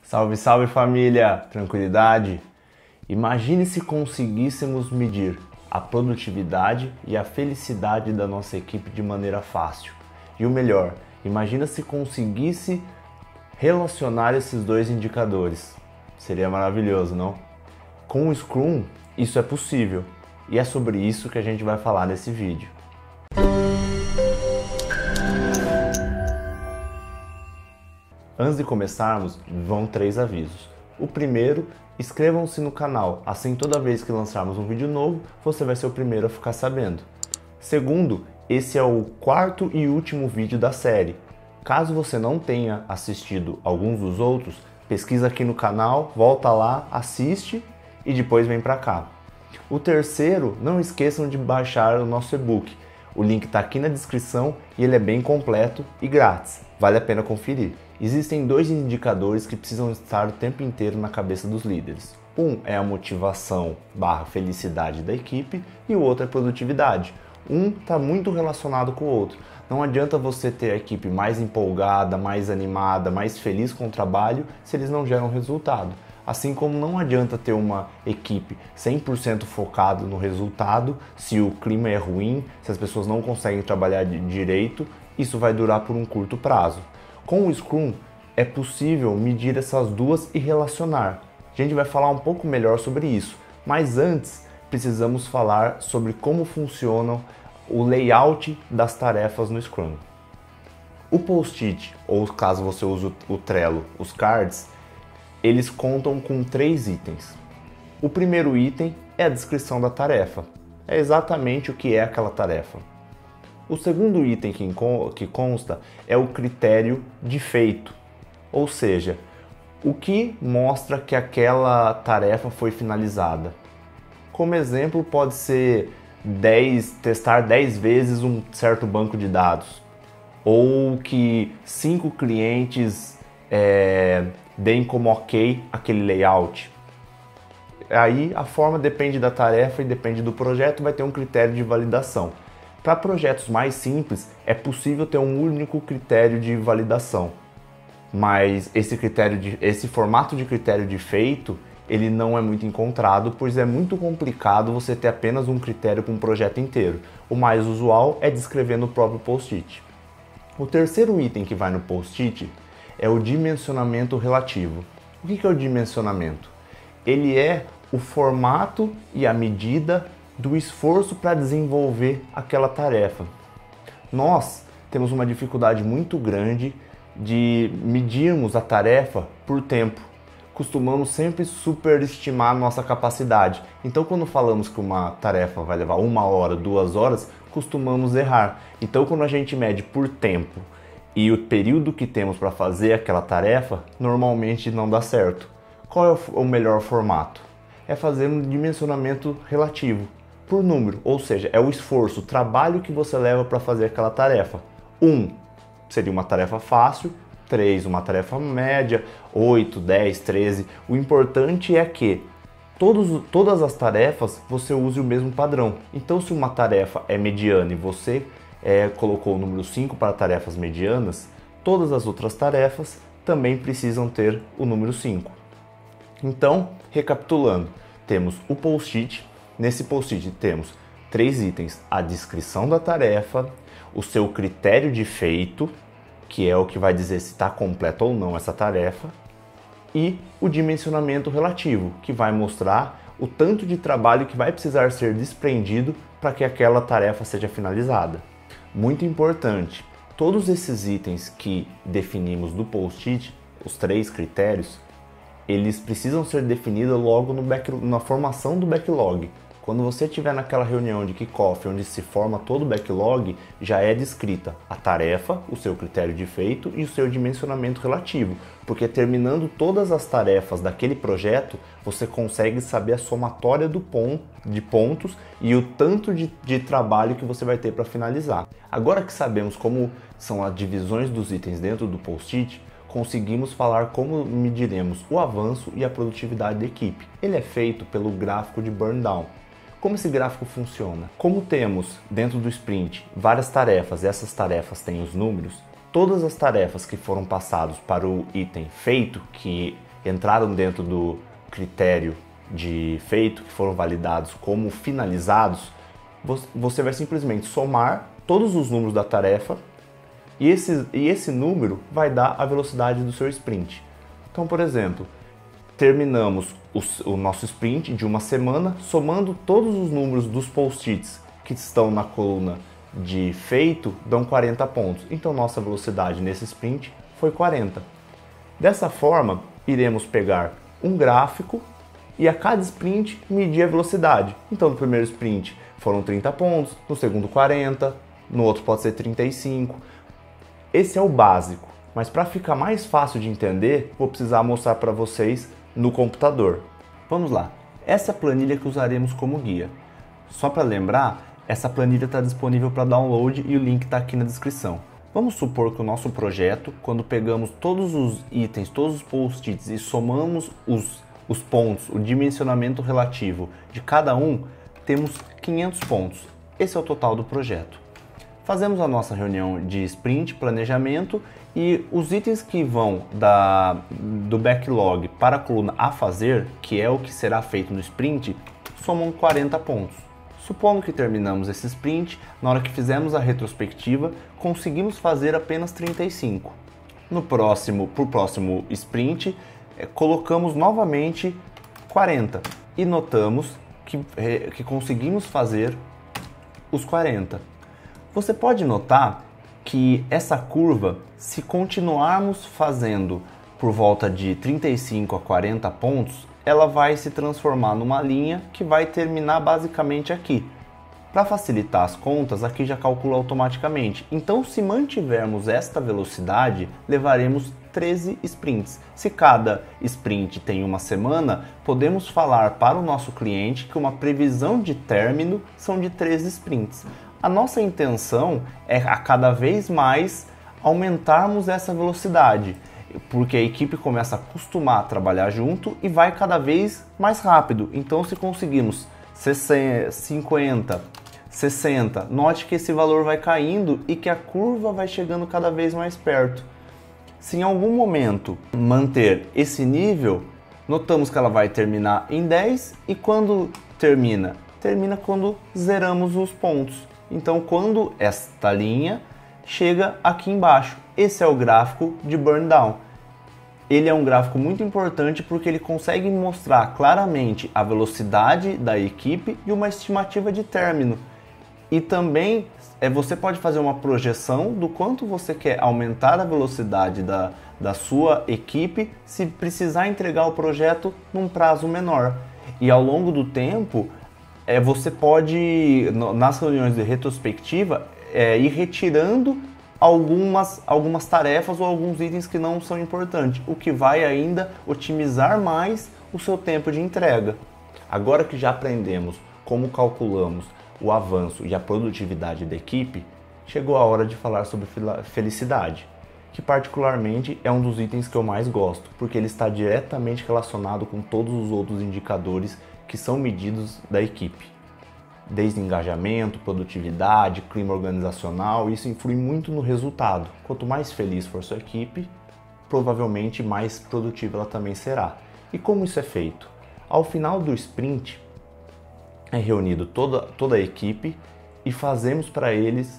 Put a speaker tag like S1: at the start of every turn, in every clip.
S1: Salve, salve família! Tranquilidade? Imagine se conseguíssemos medir a produtividade e a felicidade da nossa equipe de maneira fácil. E o melhor, imagina se conseguisse relacionar esses dois indicadores. Seria maravilhoso, não? Com o Scrum, isso é possível. E é sobre isso que a gente vai falar nesse vídeo. Antes de começarmos, vão 3 avisos. O primeiro, inscrevam-se no canal, assim toda vez que lançarmos um vídeo novo, você vai ser o primeiro a ficar sabendo. Segundo, esse é o 4º e último vídeo da série. Caso você não tenha assistido alguns dos outros, pesquisa aqui no canal, volta lá, assiste e depois vem pra cá. O terceiro, não esqueçam de baixar o nosso e-book. O link está aqui na descrição e ele é bem completo e grátis. Vale a pena conferir. Existem 2 indicadores que precisam estar o tempo inteiro na cabeça dos líderes. Um é a motivação / felicidade da equipe e o outro é produtividade. Um está muito relacionado com o outro. Não adianta você ter a equipe mais empolgada, mais animada, mais feliz com o trabalho se eles não geram resultado. Assim como não adianta ter uma equipe 100% focada no resultado se o clima é ruim, se as pessoas não conseguem trabalhar direito, isso vai durar por um curto prazo. Com o Scrum é possível medir essas duas e relacionar. A gente vai falar um pouco melhor sobre isso, mas antes precisamos falar sobre como funcionam o layout das tarefas no Scrum. O post-it, ou caso você use o Trello, os cards, eles contam com 3 itens. O primeiro item é a descrição da tarefa. É exatamente o que é aquela tarefa. O segundo item que consta é o critério de feito, ou seja, o que mostra que aquela tarefa foi finalizada. Como exemplo, pode ser testar 10 vezes um certo banco de dados, ou que 5 clientes deem como ok aquele layout. Aí a forma depende da tarefa e depende do projeto, vai ter um critério de validação. Para projetos mais simples, é possível ter um único critério de validação, mas esse formato de critério de feito, ele não é muito encontrado, pois é muito complicado você ter apenas um critério para um projeto inteiro. O mais usual é descrever no próprio post-it. O terceiro item que vai no post-it é o dimensionamento relativo. O que é o dimensionamento? Ele é o formato e a medida do esforço para desenvolver aquela tarefa. Nós temos uma dificuldade muito grande de medirmos a tarefa por tempo. Costumamos sempre superestimar nossa capacidade. Então, quando falamos que uma tarefa vai levar 1 hora, 2 horas, costumamos errar. Então, quando a gente mede por tempo e o período que temos para fazer aquela tarefa, normalmente não dá certo. Qual é o melhor formato? É fazer um dimensionamento relativo por número, ou seja, é o esforço, o trabalho que você leva para fazer aquela tarefa. 1 seria uma tarefa fácil, 3 uma tarefa média, 8, 10, 13. O importante é que todas as tarefas você use o mesmo padrão. Então, se uma tarefa é mediana e você colocou o número 5 para tarefas medianas, todas as outras tarefas também precisam ter o número 5. Então, recapitulando, temos o post-it. Nesse post-it temos 3 itens: a descrição da tarefa, o seu critério de feito, que é o que vai dizer se está completa ou não essa tarefa, e o dimensionamento relativo, que vai mostrar o tanto de trabalho que vai precisar ser desprendido para que aquela tarefa seja finalizada. Muito importante, todos esses itens que definimos do post-it, os 3 critérios, eles precisam ser definidos logo na formação do backlog. Quando você estiver naquela reunião de kickoff onde se forma todo o backlog, já é descrita a tarefa, o seu critério de feito e o seu dimensionamento relativo, porque terminando todas as tarefas daquele projeto, você consegue saber a somatória de pontos e o tanto de trabalho que você vai ter para finalizar. Agora que sabemos como são as divisões dos itens dentro do post-it, conseguimos falar como mediremos o avanço e a produtividade da equipe. Ele é feito pelo gráfico de burn down. Como esse gráfico funciona? Como temos dentro do sprint várias tarefas e essas tarefas têm os números, todas as tarefas que foram passadas para o item feito, que entraram dentro do critério de feito, que foram validados como finalizados, você vai simplesmente somar todos os números da tarefa e esse número vai dar a velocidade do seu sprint. Então, por exemplo, terminamos o nosso sprint de uma semana somando todos os números dos post-its que estão na coluna de feito, dão 40 pontos. Então, nossa velocidade nesse sprint foi 40. Dessa forma, iremos pegar um gráfico e a cada sprint medir a velocidade. Então, no primeiro sprint foram 30 pontos, no segundo 40, no outro pode ser 35. Esse é o básico, mas para ficar mais fácil de entender, vou precisar mostrar para vocês no computador. Vamos lá, essa é a planilha que usaremos como guia. Só para lembrar, essa planilha está disponível para download e o link está aqui na descrição. Vamos supor que o nosso projeto, quando pegamos todos os itens, todos os post-its e somamos os pontos, o dimensionamento relativo de cada um, temos 500 pontos. Esse é o total do projeto. Fazemos a nossa reunião de sprint, planejamento, e os itens que vão do backlog para a coluna a fazer, que é o que será feito no sprint, somam 40 pontos. Supondo que terminamos esse sprint, na hora que fizemos a retrospectiva, conseguimos fazer apenas 35. Pro próximo sprint, colocamos novamente 40 e notamos que conseguimos fazer os 40. Você pode notar que essa curva, se continuarmos fazendo por volta de 35 a 40 pontos, ela vai se transformar numa linha que vai terminar basicamente aqui. Para facilitar as contas, aqui já calcula automaticamente. Então, se mantivermos esta velocidade, levaremos 13 sprints. Se cada sprint tem uma semana, podemos falar para o nosso cliente que uma previsão de término são de 13 sprints. A nossa intenção é a cada vez mais aumentarmos essa velocidade, porque a equipe começa a acostumar a trabalhar junto e vai cada vez mais rápido. Então, se conseguimos 60, 50, 60, note que esse valor vai caindo e que a curva vai chegando cada vez mais perto. Se em algum momento manter esse nível, notamos que ela vai terminar em 10 e quando termina? Termina quando zeramos os pontos. Então, quando esta linha chega aqui embaixo, esse é o gráfico de burn down. Ele é um gráfico muito importante porque ele consegue mostrar claramente a velocidade da equipe e uma estimativa de término. E também você pode fazer uma projeção do quanto você quer aumentar a velocidade da sua equipe se precisar entregar o projeto num prazo menor. E ao longo do tempo, você pode, nas reuniões de retrospectiva, ir retirando algumas tarefas ou alguns itens que não são importantes, o que vai ainda otimizar mais o seu tempo de entrega. Agora que já aprendemos como calculamos o avanço e a produtividade da equipe, chegou a hora de falar sobre felicidade, que particularmente é um dos itens que eu mais gosto, porque ele está diretamente relacionado com todos os outros indicadores que são medidos da equipe. Desde engajamento, produtividade, clima organizacional, isso influi muito no resultado. Quanto mais feliz for sua equipe, provavelmente mais produtiva ela também será. E como isso é feito? Ao final do sprint, é reunido toda a equipe e fazemos para eles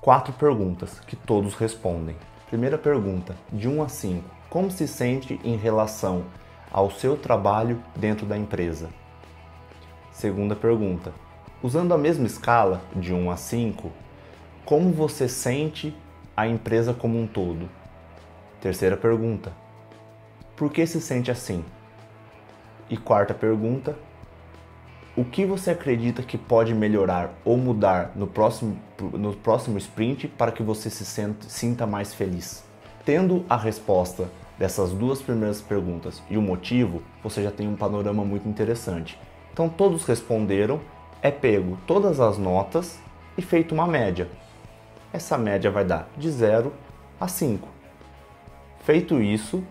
S1: 4 perguntas que todos respondem. Primeira pergunta, de 1 a 5, como se sente em relação ao seu trabalho dentro da empresa? Segunda pergunta, usando a mesma escala de 1 a 5, como você sente a empresa como um todo? Terceira pergunta, por que se sente assim? E quarta pergunta, o que você acredita que pode melhorar ou mudar no próximo sprint para que você se sinta mais feliz? Tendo a resposta dessas 2 primeiras perguntas e o motivo, você já tem um panorama muito interessante. Então todos responderam, é pego todas as notas e feito uma média. Essa média vai dar de 0 a 5. Feito isso,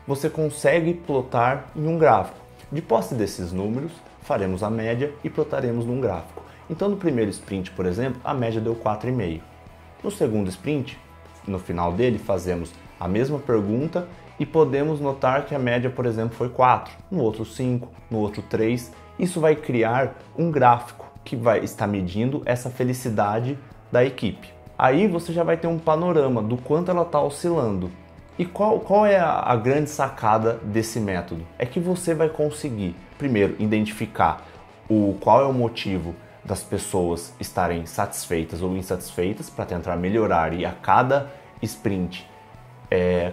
S1: você consegue plotar em um gráfico. De posse desses números, faremos a média e plotaremos num gráfico. Então, no primeiro sprint, por exemplo, a média deu 4,5. No segundo sprint, no final dele, fazemos a mesma pergunta e podemos notar que a média, por exemplo, foi 4, no outro 5, no outro 3. Isso vai criar um gráfico que vai estar medindo essa felicidade da equipe. Aí você já vai ter um panorama do quanto ela está oscilando. E qual é a grande sacada desse método? É que você vai conseguir, primeiro, identificar qual é o motivo das pessoas estarem satisfeitas ou insatisfeitas para tentar melhorar e a cada sprint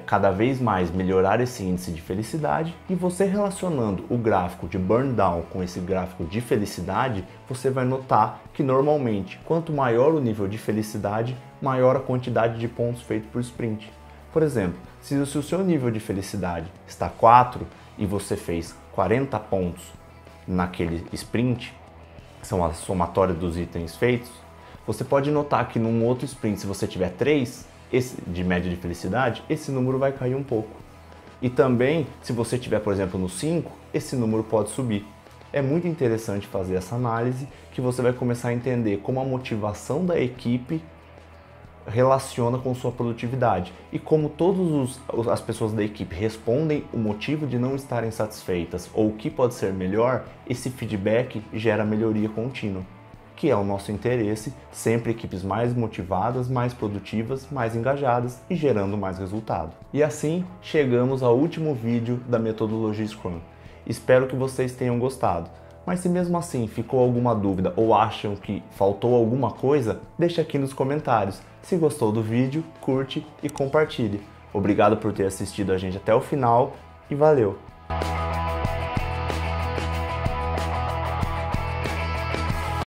S1: cada vez mais melhorar esse índice de felicidade. E você relacionando o gráfico de burn down com esse gráfico de felicidade, você vai notar que normalmente quanto maior o nível de felicidade, maior a quantidade de pontos feitos por sprint. Por exemplo, se o seu nível de felicidade está 4 e você fez 40 pontos naquele sprint, são a somatória dos itens feitos, você pode notar que num outro sprint, se você tiver 3 de média de felicidade, esse número vai cair um pouco. E também, se você tiver, por exemplo, no 5, esse número pode subir. É muito interessante fazer essa análise, que você vai começar a entender como a motivação da equipe relaciona com sua produtividade e como todas as pessoas da equipe respondem o motivo de não estarem satisfeitas ou o que pode ser melhor, esse feedback gera melhoria contínua, que é o nosso interesse, sempre equipes mais motivadas, mais produtivas, mais engajadas e gerando mais resultado. E assim chegamos ao último vídeo da metodologia Scrum. Espero que vocês tenham gostado. Mas se mesmo assim ficou alguma dúvida ou acham que faltou alguma coisa, deixa aqui nos comentários. Se gostou do vídeo, curte e compartilhe. Obrigado por ter assistido a gente até o final e valeu!